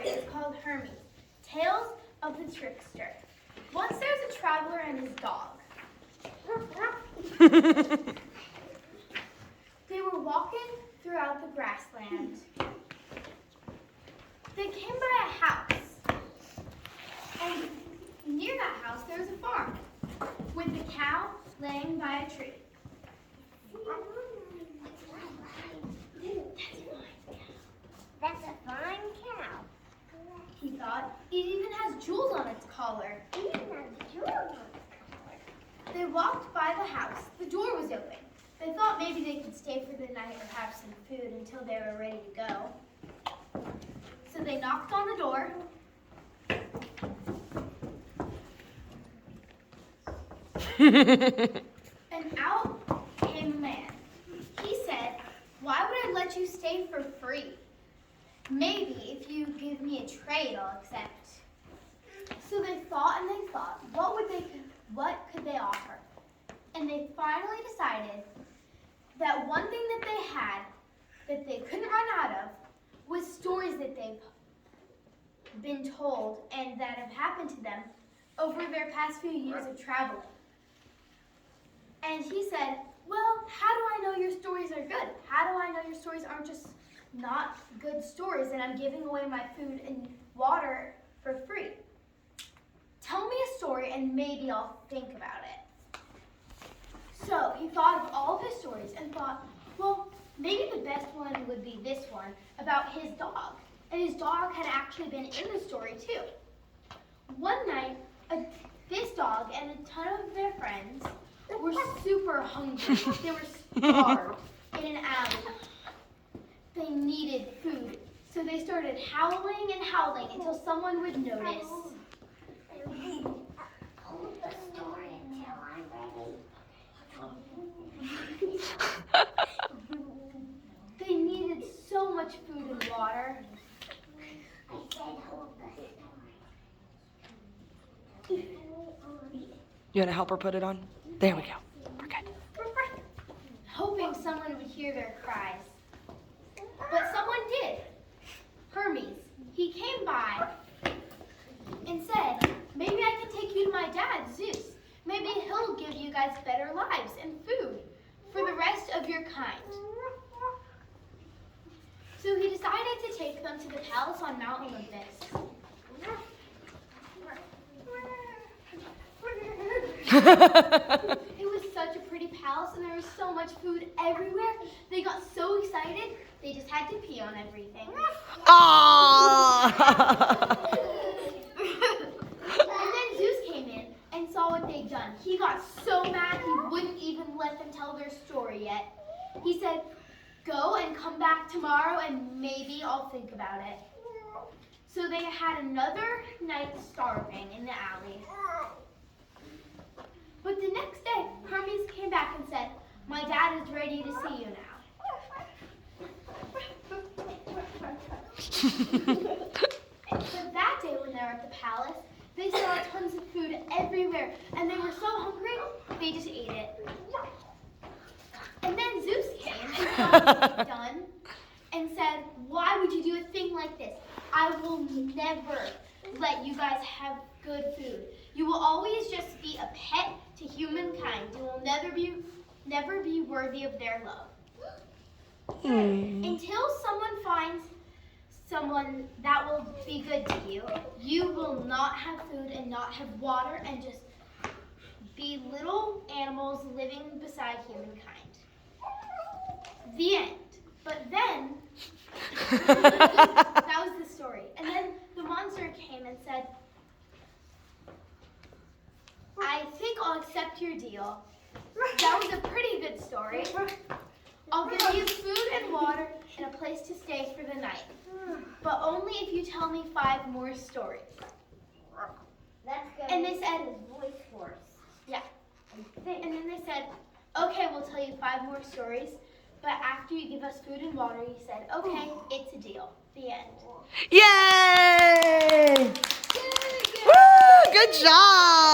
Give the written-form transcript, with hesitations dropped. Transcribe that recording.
is called Hermes, Tales of the Trickster. Once there was a traveler and his dog. They were walking throughout the grassland. They came by a house. And near that house there was a farm with the cow laying by a tree. That's a fine cow. He thought, it even has jewels on its collar. They walked by the house. The door was open. They thought maybe they could stay for the night or have some food until they were ready to go. So they knocked on the door. And out came a man. He said, "Why would I let you stay for free? Maybe if you give me a trade, I'll accept." So they thought and they thought, what could they offer? And they finally decided that one thing that they had that they couldn't run out of was stories that they've been told and that have happened to them over their past few years of traveling. And he said, "Well, how do I know your stories are good? How do I know your stories aren't just not good stories and I'm giving away my food and water for free? Tell me a story and maybe I'll think about it." So he thought of all of his stories and thought, well, maybe the best one would be this one about his dog. And his dog had actually been in the story too. One night, this dog and a ton of their friends were super hungry. They were starved in an alley. They needed food. So they started howling and howling until someone would notice. Hold the story until I'm ready. They needed so much food and water. I said hold the story. You want to help her put it on? There we go. We're good. Hoping someone would hear their cries. But someone did. Hermes. He came by and said, "Maybe I can take you to my dad, Zeus. Maybe he'll give you guys better lives and food for the rest of your kind." So he decided to take them to the palace on Mount Olympus. It was such a pretty palace and there was so much food everywhere. They got so excited, they just had to pee on everything. Aww. And then Zeus came in and saw what they'd done. He got so mad he wouldn't even let them tell their story yet. He said, "Go and come back tomorrow and maybe I'll think about it." So they had another night starving in the alley. But the next day, Hermes came back and said, "My dad is ready to see you now." But that day when they were at the palace, they saw tons of food everywhere, and they were so hungry, they just ate it. And then Zeus came and saw what they'd done and said, "Why would you do a thing like this? I will never let you guys have good food. You will always just be a pet to humankind. You will never be worthy of their love. Until someone finds someone that will be good to you, you will not have food and not have water and just be little animals living beside humankind." The end. But then, that was the story. And then the monster came and said, "I think I'll accept your deal. That was a pretty good story. I'll give you food and water and a place to stay for the night. But only if you tell me 5 more stories." That's good. And they said, his voice force. yeah. And then they said, "Okay, we'll tell you 5 more stories. But after you give us food and water," he said, "Okay, it's a deal." The end. Yay! Woo! Good job!